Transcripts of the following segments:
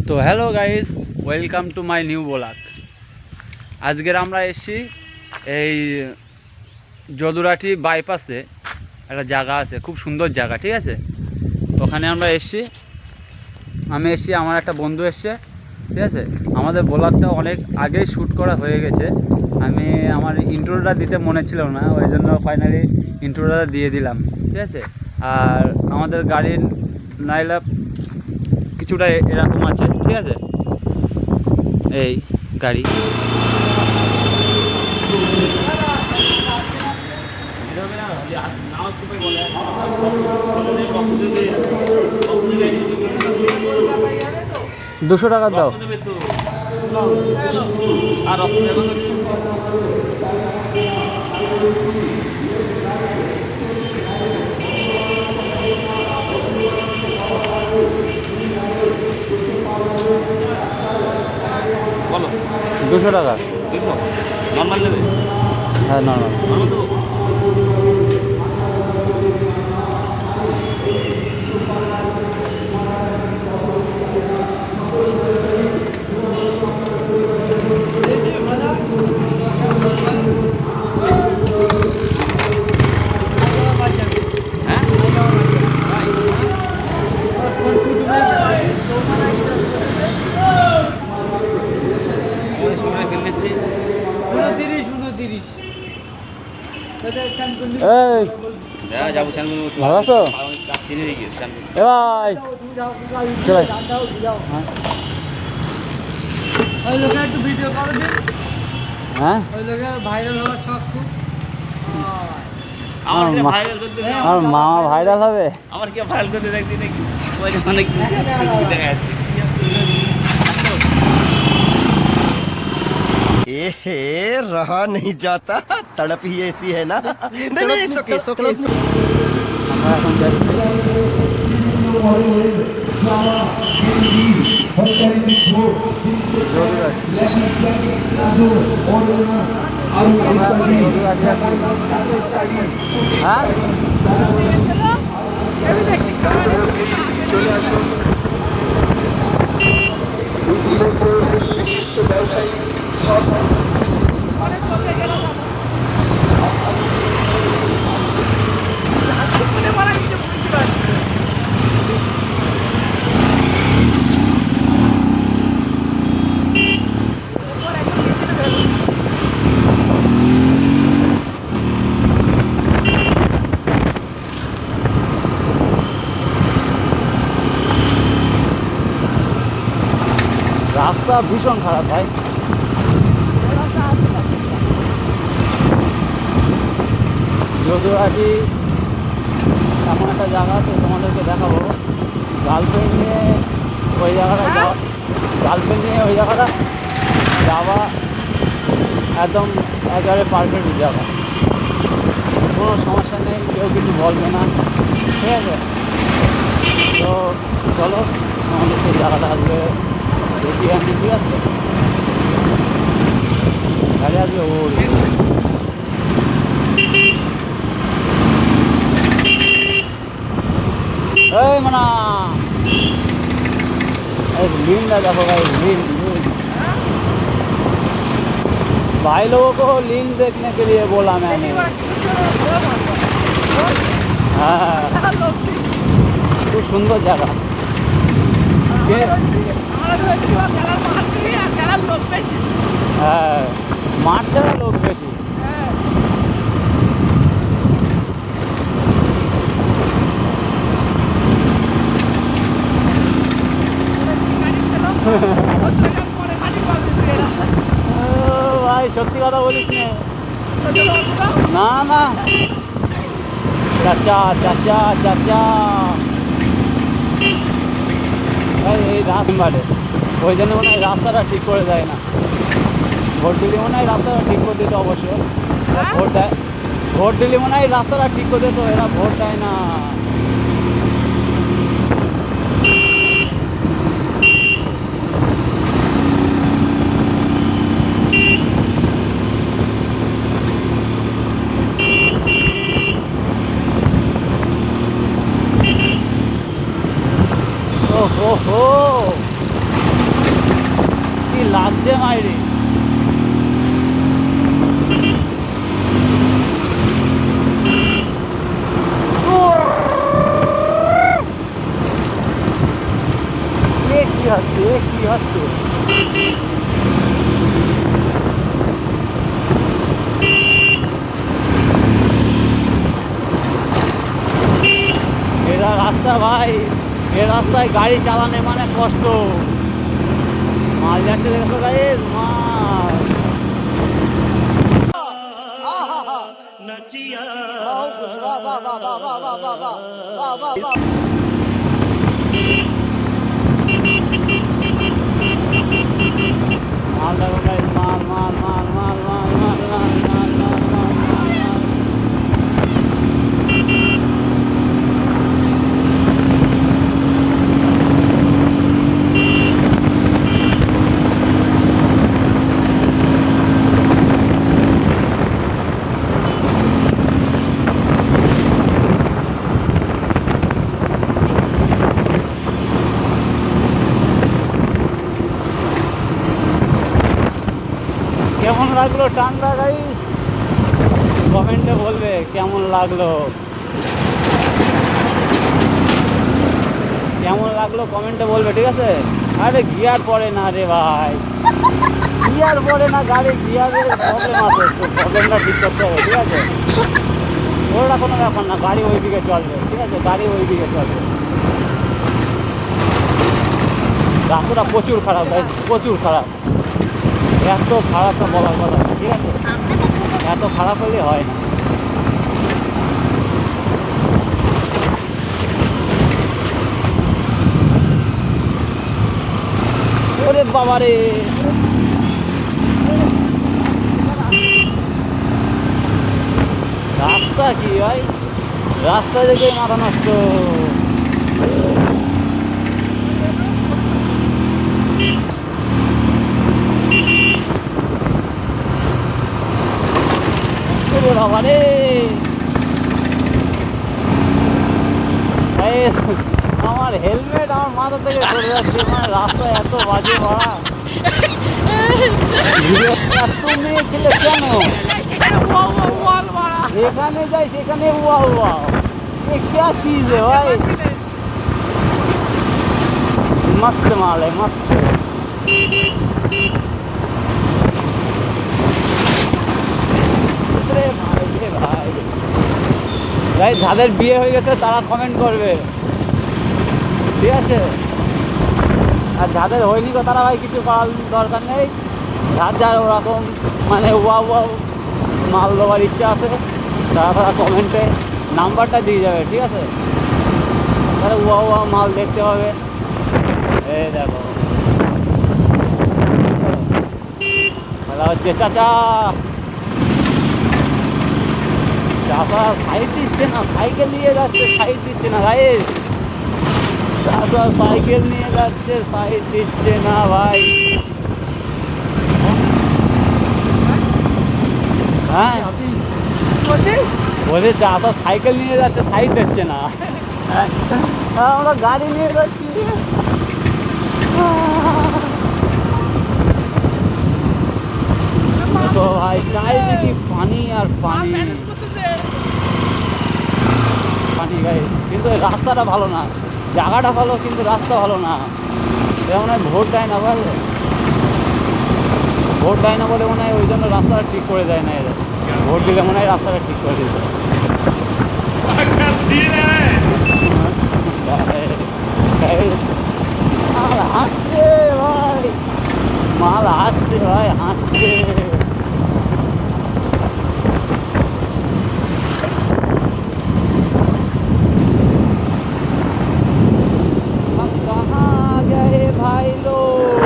তো hello guys, welcome to my new blog. আজকের আমরা এসেছি এই যদুরাটি বাইপাসে একটা জায়গা আছে, খুব সুন্দর জায়গা, ঠিক আছে। ওখানে আমরা এসেছি, আমি এসেছি, আমার একটা বন্ধু এসছে, ঠিক আছে। আমাদের ব্লগটা অনেক আগেই শ্যুট করা হয়ে গেছে। আমি আমার ইন্ট্রোটা দিতে মনে ছিল না, ওই জন্য ফাইনালি ইন্ট্রোটা দিয়ে দিলাম, ঠিক আছে। আর আমাদের গাড়ির নাইলা কিছুটা এরকম আছে, ঠিক আছে। এই গাড়ি $200 দাও। আর বলো, $200। 200 নর্মাল নেবে? হ্যাঁ, নর্মাল। ভালো আছো? হ্যাঁ, আমার মামা ভাইরাল হবে। আমার কি ভাইরাল করতে দেখছি নাকি? অনেক দেখা যাচ্ছে। ए रहा नहीं जाता, तड़प ही ऐसी है ना। नहीं नहीं, सोके सोके আমরা এখন যাচ্ছি রাস্তা ভীষণ খারাপ ভাই। যদুরাটি এমন একটা জায়গা আছে, তোমাদেরকে দেখাবো। গার্লফ্রেন্ড নিয়ে ওই জায়গাটা যাওয়া, গার্লফ্রেন্ড নিয়ে ওই জায়গাটা যাওয়া একদম একেবারে পারফেক্ট জায়গা, কোনো সমস্যা নেই, কেউ কিছু বলবে না, ঠিক আছে। তো চলো আমাদের সেই জায়গাটা আসবে দেখি আমি, ঠিক আছে। গাড়ি আসবে ওর मना लीन देखो भाई, लीन भाई लोगों को लीन देखने के लिए बोला मैंने। हाँ, खूब सुंदर जगह। हाँ, माठ ছাড়া লোক বেশি। ভাই সত্যি কথা বলিস না, না চাচা চাচা চাচা ভাই, এই রাস্তাটা ওই জন্য মনে হয় রাস্তাটা ঠিক করে দেয় না। ভোট দিলে মনে হয় রাস্তাটা ঠিক করে দিত, অবশ্য ভোট দেয়, ভোট দিলে মনে হয় রাস্তাটা ঠিক করে দিত, এরা ভোট দেয় না। ओहो, যে মাইরি কি হচ্ছে কি হচ্ছে এরা রাস্তা ভাই এ রাস্তায় গাড়ি চালানো মানে কষ্ট মাল যাচ্ছে দেখো গাইস মাল মাল দেখো গাইস মাল মাল মাল মাল মাল মাল মাল মাল মাল মাল মাল কেমন লাগলো টান্ডা গাইস কমেন্টে বলবে কেমন লাগলো কেমন লাগলো কমেন্টে বলবে ঠিক আছে আরে গিয়ার পড়ে না রে ভাই গিয়ার পড়ে না গাড়ি গিয়ারের প্রবলেম আছে প্রবলেমটা ঠিক করতে হবে ঠিক আছে ওটা কোনো ব্যাপার না গাড়ি ওই দিকে চলবে ঠিক আছে গাড়ি ওই দিকে চলবে রাস্তাটা প্রচুর খারাপ গাইস প্রচুর খারাপ এত খারাপটা বলার কথা না, ঠিক আছে এত খারাপ হলে হয় না ওরে বাবা রে রাস্তা কি ভাই রাস্তা দেখে মাথা নষ্ট বাবা রে আমার হেলমেট আমার মাথা থেকে পড়ে যাচ্ছে মানে রাস্তায় এত বাজে ভাড়া এত মেয়ে ছেলে কেন যেখানে যাই সেখানে ওয়াও ওয়াও ये क्या चीज है भाई मस्त माल है मस्त ভাই যাদের বিয়ে হয়ে গেছে তারা কমেন্ট করবে ঠিক আছে আর যাদের হয়নি তো তারা ভাই কিছু করার দরকার নেই যার যার ওরকম মানে ওয়াও ওয়াও মাল দেওয়ার ইচ্ছা আছে তারা তারা কমেন্টে নাম্বারটা দিয়ে যাবে ঠিক আছে তাহলে ওয়াও ওয়াও মাল দেখতে হবে এই দেখো খেলা হচ্ছে চাচা চাচা সাইড দিচ্ছে না সাইকেল নিয়ে যাচ্ছে সাইড দিচ্ছে না ভাই চাচা সাইকেল নিয়ে যাচ্ছে সাইড দিচ্ছে না ভাই হ্যাঁ বলছে চাচা সাইকেল নিয়ে যাচ্ছে সাইড দিচ্ছে না আমরা গাড়ি নিয়ে যাচ্ছি তো ভাই চারিদিকে পানি আর পানি পানি গাই কিন্তু রাস্তাটা ভালো না জায়গাটা ভালো কিন্তু রাস্তা ভালো না যেমন ভোট দেয় না বলে ভোট দেয় না বলে মনে হয় ওই জন্য রাস্তাটা ঠিক করে দেয় না এরা ভোট দিলে মনে হয় রাস্তাটা ঠিক করে দিতে মাল হাসছে ভাই মাল হাসছে ভাই হাসছে भाई लोग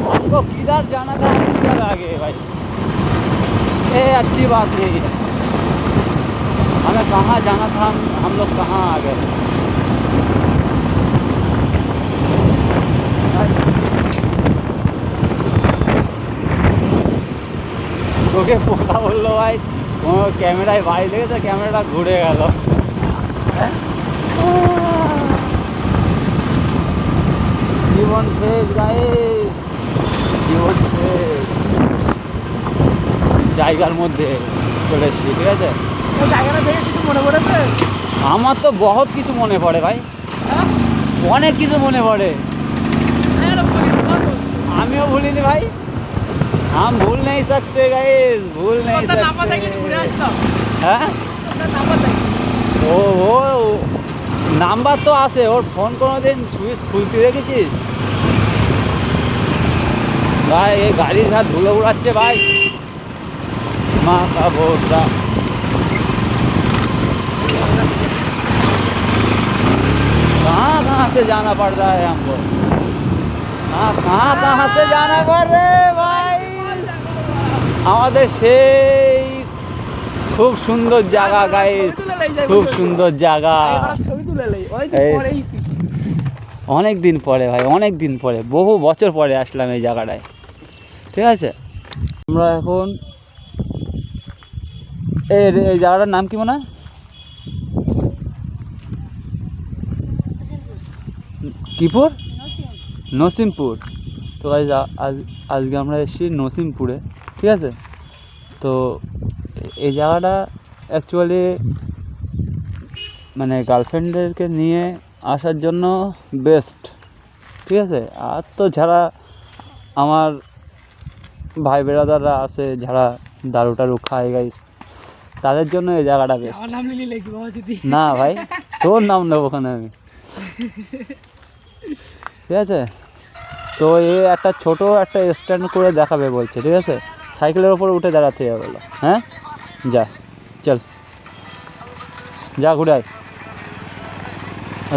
हमको किधर जाना था किधर आ गए भाई ये अच्छी बात नहीं है हमें कहाँ जाना था हम लोग कहाँ आ गए তোকে পোকা বললো ভাই ক্যামেরায় বাড়ি লেগেছে ক্যামেরাটা ঘুরে গেল জীবন শেষ গাইস, জীবন শেষ। জায়গার মধ্যে চলে এসেছি, ঠিক আছে। এই জায়গাটা থেকে কিছু মনে পড়েছে? আমার তো বহুত কিছু মনে পড়ে ভাই, হ্যাঁ? অনেক কিছু মনে পড়ে। হ্যাঁ, আমিও ভুলিনি ভাই, हम भूल नहीं सकते गाइस, भूल नहीं ওটা নাম্বার থেকে ঘুরে सकते। আসতাম। হ্যাঁ, ওটা নাম্বার থেকে। ও ও নাম্বার তো আছে ওর, ফোন কোনোদিন সুইচ খুলতে রেখেছিস ভাই? এই গাড়ির ঘাট ধুলো উড়াচ্ছে ভাই, মা কা ভোসরা। कहाँ से जाना पड़ रहा है हमको, कहाँ से जाना पड़ रहा है भाई? আমাদের সেই খুব সুন্দর জায়গা গাইস, খুব সুন্দর জায়গা। এবার ছবি তুলে লই, ওই তো এই পরেই অনেক দিন পরে ভাই, অনেক দিন পরে, বহু বছর পরে আসলাম এই জায়গাটায়, ঠিক আছে। আমরা এখন এই জায়গাটার নাম কি মনে হয়? কিপুর, নসিমপুর। তো গাইস আজকে আমরা এসেছি নসিমপুরে, ঠিক আছে। তো এই জায়গাটা অ্যাকচুয়ালি মানে গার্লফ্রেন্ডদেরকে নিয়ে আসার জন্য বেস্ট, ঠিক আছে। আর তো যারা আমার ভাই বেরাদাররা আছে, যারা দারু টারু খায় গাইস, তাদের জন্য এই জায়গাটা বেস্ট। আমার নাম লিলি লিখবি বাবা যদি। না ভাই, তোর নাম নেবো ওখানে আমি, ঠিক আছে। তো এ একটা ছোট একটা স্ট্যান্ড করে দেখাবে বলছে, ঠিক আছে। সাইকেলের ওপর উঠে দাঁড়াতে হবে বলো। হ্যাঁ, যা চল, যা ঘুরে আয়,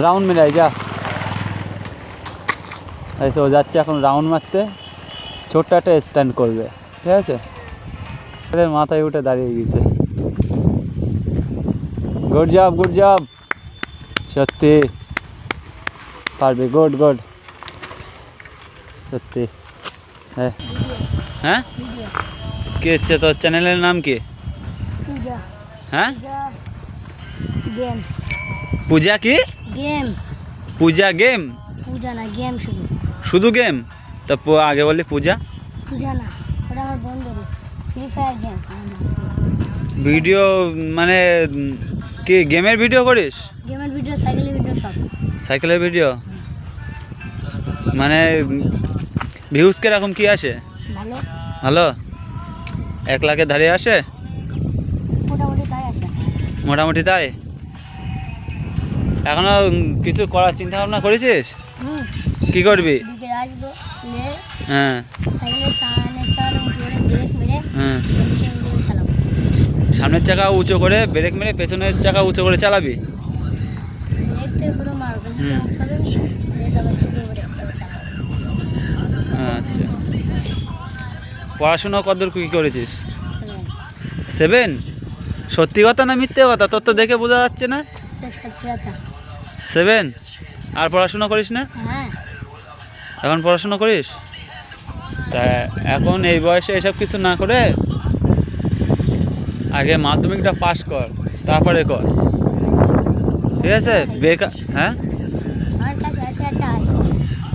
রাউন্ড মেরাই যা। এসে ও যাচ্ছে এখন রাউন্ড মারতে, ছোট্ট একটা স্ট্যান্ড করবে, ঠিক আছে। মাথায় উঠে দাঁড়িয়ে গেছে, গুড জব, গুড জব, সত্যি পারবে, গুড গুড, সত্যি। হ্যাঁ হ্যাঁ, কি হচ্ছে তোর চ্যানেলের নাম কি? পূজা হ্যাঁ, গেম পূজা কি? গেম পূজা গেম? পূজা না, গেম শুধু। শুধু গেম? তা আগে বললি পূজা। পূজা না, ওটা আমার বন্ধুর ফ্রি ফায়ার গেম। ভিডিও মানে কি গেমের ভিডিও করিস? গেমের ভিডিও, সাইকেলের ভিডিও সব। সাইকেলের ভিডিও মানে ভিউজ কিরকম কি আসে? ভালো, ভালো, 1 লাখের ধারে আসে? মোটামুটি তাই আছে। মোটামুটি তাই। এখনো কিছু করার চিন্তা ভাবনা করেছিস? হুম, কি করবি? বিকেলে আসবো, লে হ্যাঁ সাইকেলের সামনে চালাবো, জোরে ব্রেক মেরে হ্যাঁ, চালাবো। সামনের চাকা উঁচু করে ব্রেক মেরে পেছনের চাকা উঁচু করে চালাবি। ব্রেকটা পুরো মারবো, হুম। উঠাবে, ব্রেক আবার চেপে ব্রেক চালাবো। আচ্ছা, পড়াশুনো কতদূর কি করেছিস? 7 7? সত্যি কথা না মিথ্যে কথা? তোর তো দেখে বোঝা যাচ্ছে না। 7? আর পড়াশুনো করিস না? হ্যাঁ, এখন পড়াশুনো করিস? তা এখন এই বয়সে এসব কিছু না করে আগে মাধ্যমিকটা পাস কর, তারপরে কর, ঠিক আছে। বেকার, হ্যাঁ, আমার কাছে আছে একটা আইফোন।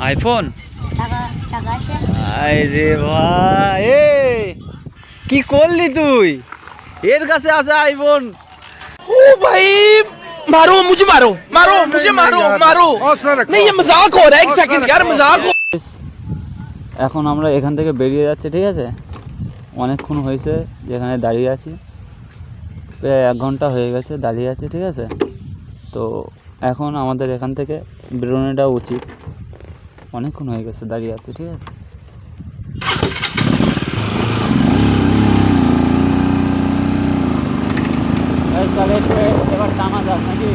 আইফোন? টাকা টাকা আছে। আরে ভাই, এ কি করলি তুই? এর কাছে আছে আইফোন? ओ भाई मारो मुझे, मारो मारो मुझे, मारो मारो। नहीं ये मजाक हो रहा है, 1 सेकंड यार, मजाक हो। এখন আমরা এখান থেকে বেরিয়ে যাচ্ছি, ঠিক আছে। অনেকক্ষণ হয়েছে যেখানে দাঁড়িয়ে আছি, প্রায় 1 ঘন্টা হয়ে গেছে দাঁড়িয়ে আছি, ঠিক আছে। তো এখন আমাদের এখান থেকে বেরোনোটা উচিত, অনেকক্ষণ হয়ে গেছে দাঁড়িয়ে আছি, ঠিক আছে। তাহলে এবার টানা যাক নাকি?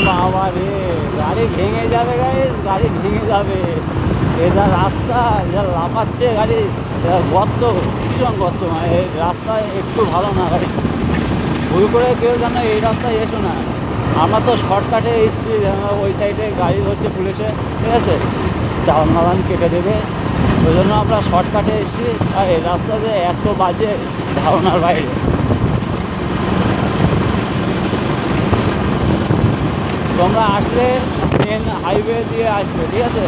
বাবা রে, গাড়ি ভেঙে যাবে গাইস, গাড়ি ভেঙে যাবে। এটা রাস্তা যা লাফাচ্ছে গাড়ি, গর্ত, ভীষণ গর্ত, মানে এই রাস্তায় একটু ভালো না গাড়ি। ভুল করে কেউ যেন এই রাস্তায় এসো না। আমরা তো শর্টকাটে এসেছি, ওই সাইডে গাড়ি হচ্ছে পুলিশে, ঠিক আছে, চালান মালান কেটে দেবে, ওই জন্য আমরা শর্টকাটে এসেছি। আর এই রাস্তাতে এত বাজে, ধারণার বাইরে। তোমরা আসলে মেন হাইওয়ে দিয়ে আসবে, ঠিক আছে,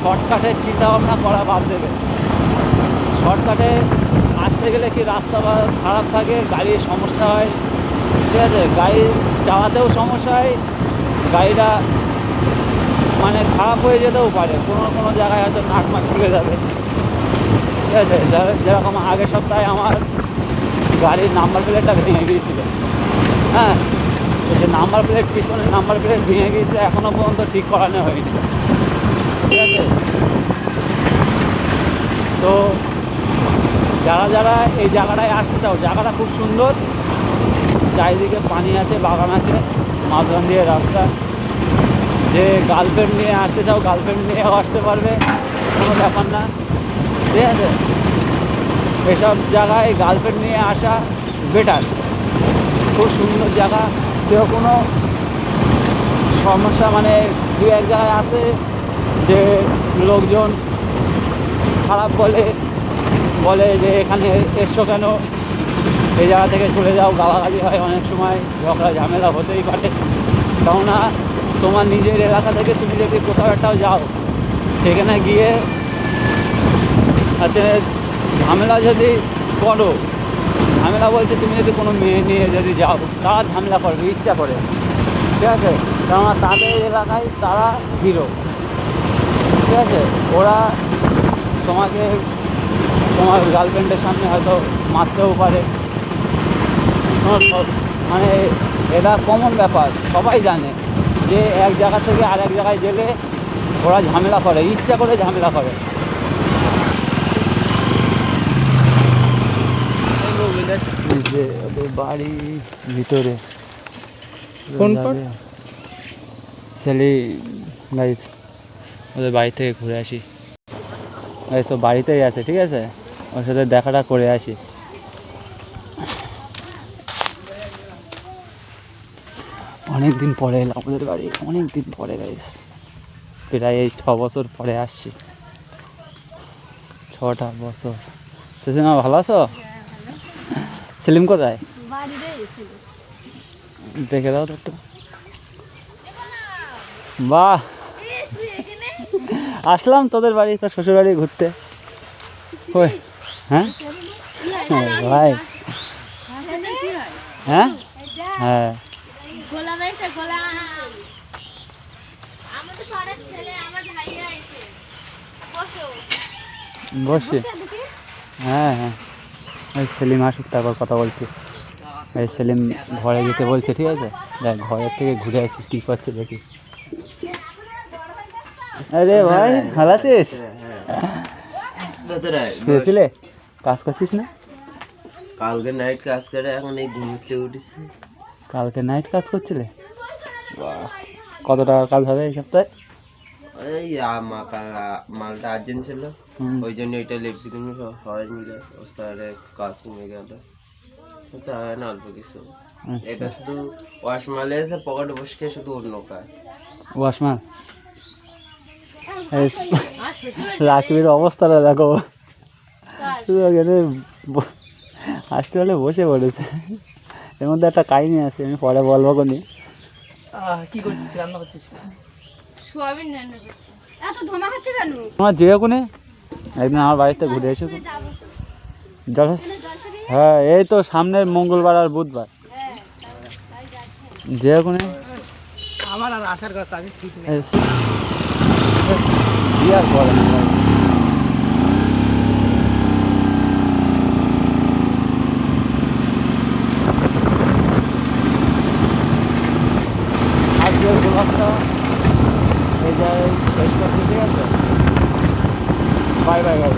শর্টকাটের চিন্তা ভাবনা করা বাদ দেবে। শর্টকাটে আসতে গেলে কি রাস্তা খারাপ থাকে, গাড়ির সমস্যা হয়, ঠিক আছে, গাড়ি চালাতেও সমস্যা হয়, গাড়িটা মানে খারাপ হয়ে যেতেও পারে, কোনো কোনো জায়গায় হয়তো নাটমাট খুলে যাবে, ঠিক আছে। যেরকম আগের সপ্তাহে আমার গাড়ির নাম্বার প্লেটটা ভেঙে গিয়েছিল, হ্যাঁ, তো যে নাম্বার প্লেট, পিছনের নাম্বার প্লেট ভেঙে গিয়েছে, এখনও পর্যন্ত ঠিক করানো হয়নি, ঠিক আছে। তো যারা যারা এই জায়গাটায় আসতে চাও, জায়গাটা খুব সুন্দর, চারিদিকে পানি আছে, বাগান আছে, মাঝখান দিয়ে রাস্তা। যে গার্লফ্রেন্ড নিয়ে আসতে চাও, গার্লফ্রেন্ড নিয়েও আসতে পারবে, কোনো ব্যাপার না, ঠিক আছে। এসব জায়গায় গার্লফ্রেন্ড নিয়ে আসা বেটার, খুব সুন্দর জায়গা। কেউ কোনো সমস্যা মানে দু এক জায়গায় আছে যে লোকজন খারাপ বলে যে এখানে এসছো কেন, এই জায়গা থেকে চলে যাও, গালাগালি হয়, অনেক সময় ঝগড়া ঝামেলা হতেই পারে। কেননা তোমার নিজের এলাকা থেকে তুমি যদি কোথাও একটাও যাও, সেখানে গিয়ে আচ্ছা ঝামেলা যদি করো, ঝামেলা বলতে তুমি যদি কোনো মেয়ে নিয়ে যদি যাও, তারা ঝামেলা করবে ইচ্ছা করে, ঠিক আছে, কেননা তাদের এলাকায় তারা হিরো, ঠিক আছে। ওরা তোমাকে তোমার গার্লফ্রেন্ডের সামনে হয়তো মারতেও পারে, মানে এটা কমন ব্যাপার, সবাই জানে যে এক জায়গা থেকে আর এক জায়গায় গেলে ওরা ঝামেলা করে, ইচ্ছা করে ঝামেলা করে। যে ওদের বাড়ি ভিতরে কোন পার? ছেলে গাইস, ওদের বাড়ি থেকে ঘুরে আসি গাইস, তো বাড়িতেই আছে, ঠিক আছে, ওর সাথে দেখাটা করে আসি। অনেক দিন পরে এলাম ওদের বাড়ি, অনেক দিন পরে গাইস, প্রায় এই 6 বছর পরে আসছি, 6টা বছর। সেদিন ভালো আছো? সেলিম কোথায়? দেখে দাও তো একটু। বাহ, আসলাম তোদের বাড়ি, তোর শ্বশুর বাড়ি ঘুরতে। হ্যাঁ ভাই, হ্যাঁ হ্যাঁ, বসে, হ্যাঁ হ্যাঁ, ওই সেলিম আসুক তারপর কথা বলছি। এই সেলিম ঘরে যেতে বলছে, ঠিক আছে, দেখ ঘরের থেকে ঘুরে আসি কী করছে দেখি। আরে ভাই ভালো আছিস? গেছিলে কাজ করছিস না? কালকে নাইট কাজ করে এখন এই ঘুমতে উঠেছি। কালকে নাইট কাজ করছিলে? বাহ, কত টাকার কাজ হবে এই সপ্তাহে? এই মালটা আর্জেন্ট ছিল, ওই জন্য এটা লিখতে তুমি সবাই মিলে ওস্তারে কাজ কমে গেল, তো হয় না অল্প কিছু। এটা শুধু ওয়াশ মালে এসে পকেটে বসে খেয়ে শুধু অন্য কাজ। ওয়াশম্যান রাকিবের অবস্থাটা দেখো, শুধু এখানে আসতে হলে বসে পড়েছে। এর মধ্যে একটা কাহিনী আছে, আমি পরে বলবো কোনি। কি করছিস? রান্না করছিস? সোয়াবিন রান্না করছি। এত ধোঁয়া হচ্ছে কেন? তোমার যে কোনে একদিন আমার বাড়িতে ঘুরে এসো। হ্যাঁ, এই তো সামনের মঙ্গলবার আর বুধবার যে কোনে। আমার আর আসার কথা, আমি ঠিক নেই। কি আর বলেন ভাই, আজকের ব্লগটা এই জায়গায় শেষ করতে, ঠিক আছে, বাই বাই বাই।